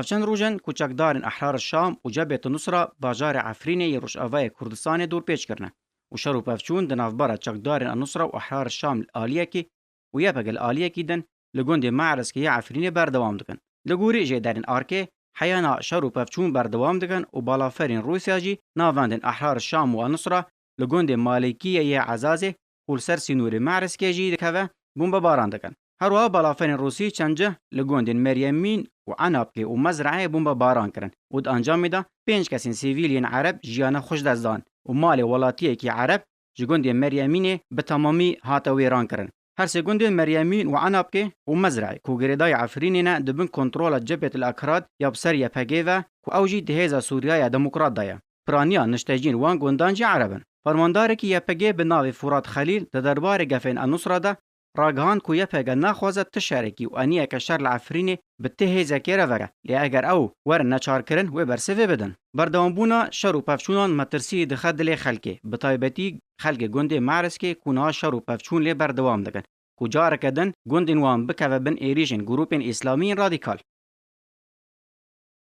هفچند روژن کوچکدارن احرار الشام و جبهه النصره باجار عفرینه روشاوای کردستان دور پیچ کرنه و شرو پفچون د نافبره چکدارن النصره و احرار الشام الالیه کی و یپک الالیه کی دن لگوند معرس کی عفرینه بردوام دکن لگوری جدارن آرکه حیانا شرو پفچون بردوام دکن و بالافرین روسیا جی ناوندن احرار الشام و النصره لگوند مالکیه ی عزازه خول سر سینور معرس کی جی دکوه بومب باران دکن هروها بالافرین روسی چنجه لگوندن مریمین و عنابکه و مزرعه بومب باران کرن و د انجام ده 5 کسین سیویلین عرب جیانه خوش دزدان و مال ولاتیه کی عرب جگوندن مریمین به تمامی هاته ویران کرن هر سگوندن مریمین و عنابکه و مزرعه کوگریدای عفرینی نه دبن کنترول جبهه الاکراد یا بسر یا پگیوه کو اوجی دهیزا سوریه دموکرات دایا پرانیا نشتجین وان گوندان جی عربن فرماندار کی یا پگی به ناو فرات خلیل د دربار گفن النصره ده راگهان کو یپگه نخوازد تشارکی و انیه که شر العفرینی به ته زکیره وره لی اگر او ور نچار کرن و برسوه بدن بردوان بونا شر و پفچونان مترسی دخد لی خلکه بطایبتی خلک گنده معرس که کونها شر و پفچون لی بردوام دکن کجا رکدن گندین وان بکوه بن ایریشن گروپین اسلامی رادیکال